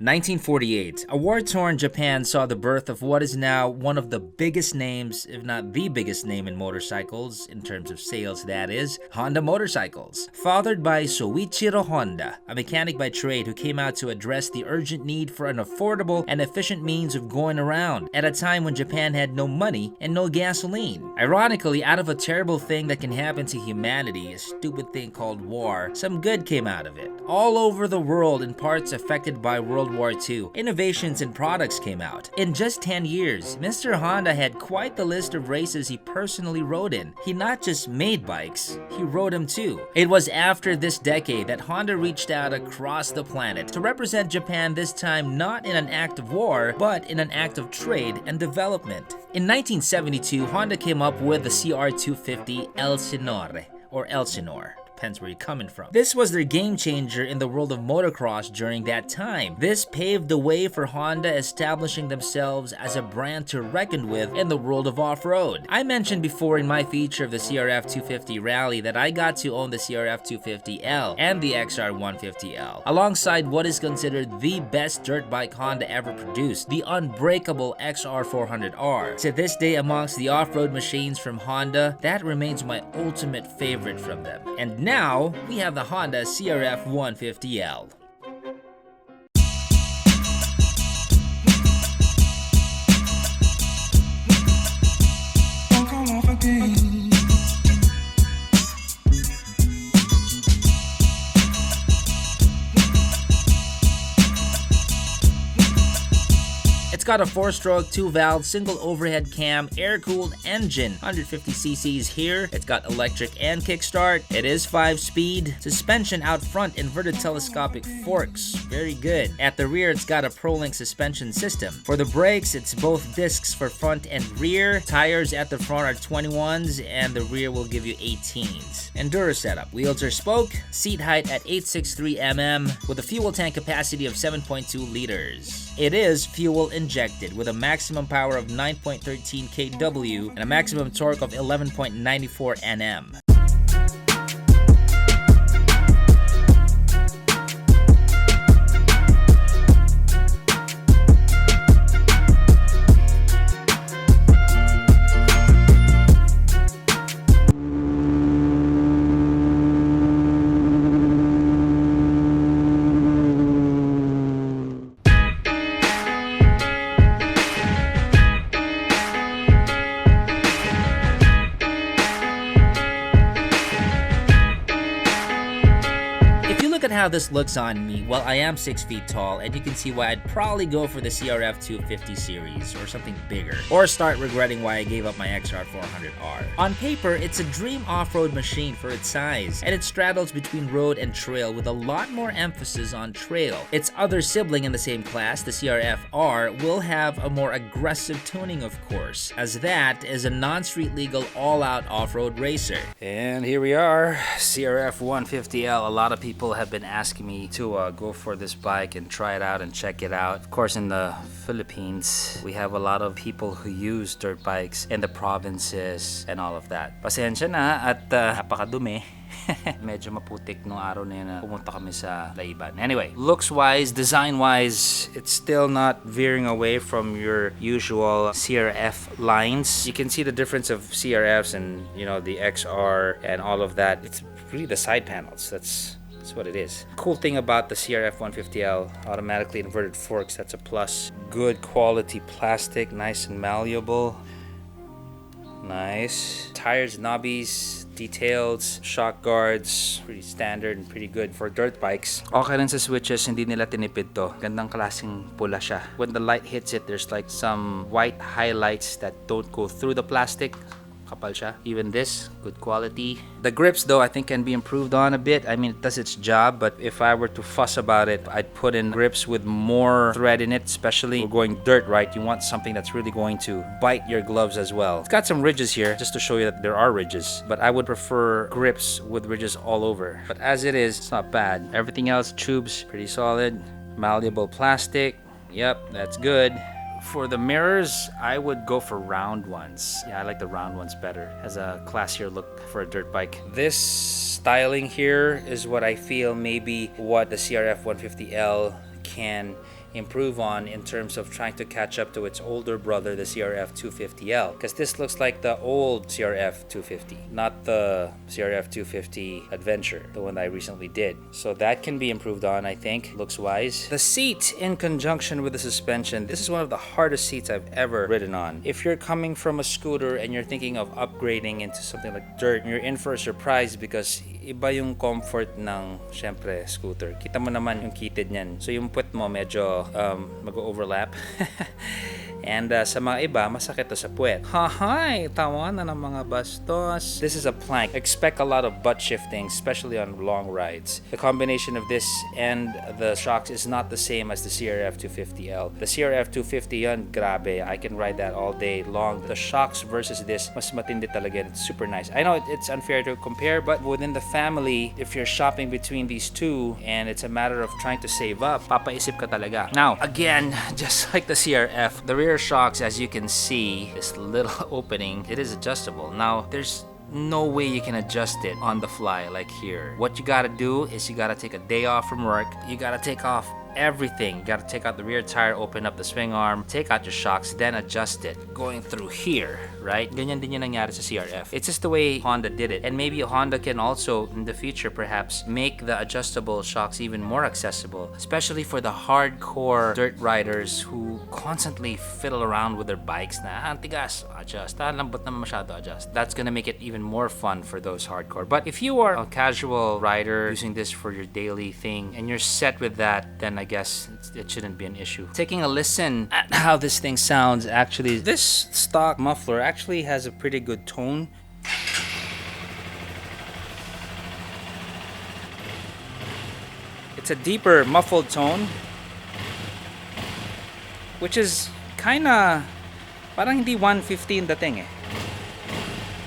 1948, a war-torn Japan saw the birth of what is now one of the biggest names, if not the biggest name in motorcycles, in terms of sales that is, Honda motorcycles. Fathered by Soichiro Honda, a mechanic by trade who came out to address the urgent need for an affordable and efficient means of going around, at a time when Japan had no money and no gasoline. Ironically, out of a terrible thing that can happen to humanity, a stupid thing called war, some good came out of it. All over the world, in parts affected by World War II, innovations and products came out. In just 10 years, Mr. Honda had quite the list of races he personally rode in. He not just made bikes, he rode them too. It was after this decade that Honda reached out across the planet to represent Japan, this time not in an act of war, but in an act of trade and development. In 1972, Honda came up with the CR250 Elsinore, or Elsinore. Depends where you're coming from. This was their game changer in the world of motocross during that time. This paved the way for Honda establishing themselves as a brand to reckon with in the world of off-road. I mentioned before in my feature of the CRF 250 Rally that I got to own the CRF 250L and the XR 150L, alongside what is considered the best dirt bike Honda ever produced, the unbreakable XR 400R. To this day, amongst the off-road machines from Honda, that remains my ultimate favorite from them. And now, we have the Honda CRF 150L. It's got a 4-stroke, 2-valve, single overhead cam, air-cooled engine, 150 cc's here. It's got electric and kickstart. It is 5-speed. Suspension out front, inverted telescopic forks. Very good. At the rear, it's got a Pro-Link suspension system. For the brakes, it's both discs for front and rear. Tires at the front are 21s, and the rear will give you 18s. Enduro setup. Wheels are spoke. Seat height at 863 mm, with a fuel tank capacity of 7.2 liters. It is fuel injected with a maximum power of 9.13 kW and a maximum torque of 11.94 Nm. How this looks on me, well, I am 6 feet tall, and you can see why I'd probably go for the CRF 250 series or something bigger, or start regretting why I gave up my XR 400R. On paper, it's a dream off-road machine for its size, and it straddles between road and trail with a lot more emphasis on trail. Its other sibling in the same class, the CRF-R, will have a more aggressive tuning, of course, as that is a non-street legal all-out off-road racer. And here we are, CRF 150L. A lot of people have been asking me to go for this bike and try it out and check it out. Of course, in the Philippines, we have a lot of people who use dirt bikes in the provinces and all of that. Pasensya na at napakadumi. Medyo maputik nung araw na yun na pumunta kami sa Laiban. Anyway, looks-wise, design-wise, it's still not veering away from your usual CRF lines. You can see the difference of CRFs and, you know, the XR and all of that. It's really the side panels. That's what it is. Cool thing about the CRF 150L, automatically inverted forks, that's a plus. Good quality plastic, nice and malleable. Nice. Tires, knobbies, details, shock guards, pretty standard and pretty good for dirt bikes. Okay rin sa switches, hindi nila tinipid to. Gandang klaseng pula siya. When the light hits it, there's like some white highlights that don't go through the plastic. Kapal siya. Even this, good quality. The grips though, I think can be improved on a bit. I mean, it does its job, but if I were to fuss about it, I'd put in grips with more thread in it, especially if we're going dirt, right? You want something that's really going to bite your gloves as well. It's got some ridges here, just to show you that there are ridges, but I would prefer grips with ridges all over. But as it is, it's not bad. Everything else, tubes, pretty solid. Malleable plastic. Yep, that's good. For the mirrors, I would go for round ones. Yeah, I like the round ones better. Has a classier look for a dirt bike. This styling here is what I feel maybe what the CRF 150L can improve on in terms of trying to catch up to its older brother, the CRF 250L, because this looks like the old CRF 250, not the CRF 250 Adventure, the one that I recently did. So that can be improved on, I think, looks wise. The seat in conjunction with the suspension, this is one of the hardest seats I've ever ridden on. If you're coming from a scooter and you're thinking of upgrading into something like dirt, you're in for a surprise because iba yung comfort ng syempre scooter. Kita mo naman yung kitid niyan. So yung puwet mo medyo mag-overlap. And sa mga iba, masakit to sa puwet. Hahay! Tawa na ng mga bastos. This is a plank. Expect a lot of butt shifting, especially on long rides. The combination of this and the shocks is not the same as the CRF 250L. The CRF 250 yun, grabe. I can ride that all day long. The shocks versus this, mas matindi talaga. It's super nice. I know it's unfair to compare, but within the family, if you're shopping between these two and it's a matter of trying to save up, papaisip ka talaga. Now, again, just like the CRF, the rear shocks, as you can see, this little opening, it is adjustable. Now, there's no way you can adjust it on the fly like here. What you gotta do is you gotta take a day off from work. You gotta take off everything. You gotta take out the rear tire, open up the swing arm, take out your shocks, then adjust it. Going through here, right? Ganyan din yung nangyari sa CRF. It's just the way Honda did it. And maybe Honda can also, in the future, perhaps make the adjustable shocks even more accessible, especially for the hardcore dirt riders who constantly fiddle around with their bikes na, tigas, adjust, lambot naman masyado, adjust. That's gonna make it even more fun for those hardcore. But if you are a casual rider using this for your daily thing and you're set with that, then I guess it shouldn't be an issue. Taking a listen at how this thing sounds, actually, this stock muffler actually has a pretty good tone. It's a deeper muffled tone, which is kinda parang hindi 115 dating eh.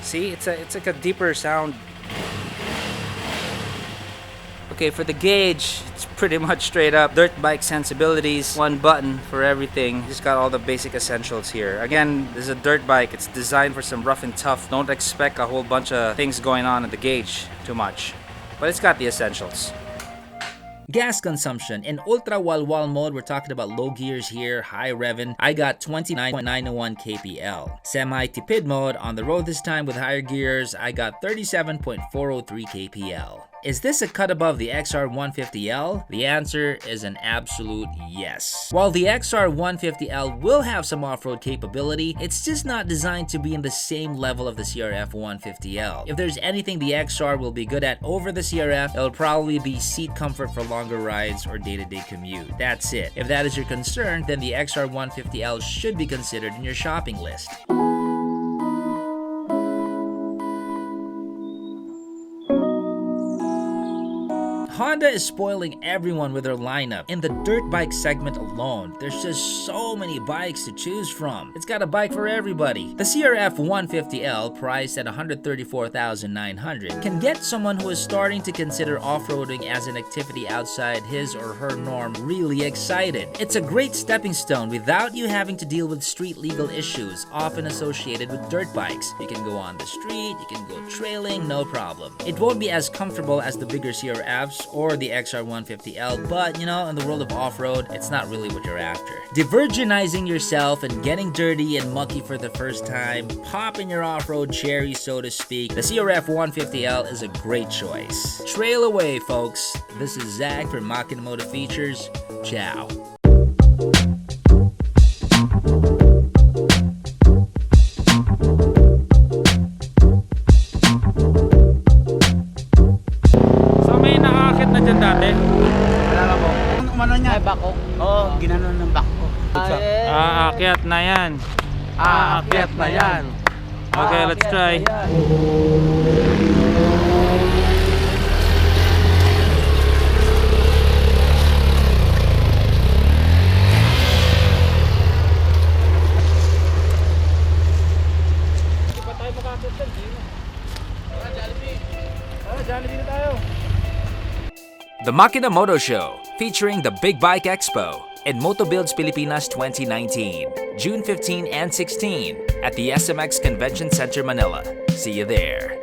See, it's like a deeper sound. Okay, for the gauge, it's pretty much straight up dirt bike sensibilities. One button for everything. Just got all the basic essentials here. Again, this is a dirt bike. It's designed for some rough and tough. Don't expect a whole bunch of things going on at the gauge too much. But it's got the essentials. Gas consumption. In ultra walwal mode, we're talking about low gears here, high revving. I got 29.901 kpl. Semi-tipid mode, on the road this time with higher gears, I got 37.403 kpl. Is this a cut above the XR150L? The answer is an absolute yes. While the XR150L will have some off-road capability, it's just not designed to be in the same level of the CRF150L. If there's anything the XR will be good at over the CRF, it'll probably be seat comfort for longer rides or day-to-day commute. That's it. If that is your concern, then the XR150L should be considered in your shopping list. Honda is spoiling everyone with their lineup. In the dirt bike segment alone, there's just so many bikes to choose from. It's got a bike for everybody. The CRF 150L, priced at $134,900, can get someone who is starting to consider off-roading as an activity outside his or her norm really excited. It's a great stepping stone without you having to deal with street legal issues often associated with dirt bikes. You can go on the street, you can go trailing, no problem. It won't be as comfortable as the bigger CRFs or the XR150L, but you know, in the world of off-road, it's not really what you're after. Divergenizing yourself and getting dirty and mucky for the first time, popping your off-road cherry, so to speak, the CRF 150L is a great choice. Trail away, folks. This is Zach from Makinamoto Features. Ciao. Bako? Oo, ginanon ng bako. Aakyat na yan. Aakyat na yan. Okay, let's try. Hindi pa tayo makakit dyan. Jollibee na tayo. The Makinamoto Show, featuring the Big Bike Expo in Motobuilds Pilipinas 2019, June 15 and 16 at the SMX Convention Center, Manila. See you there.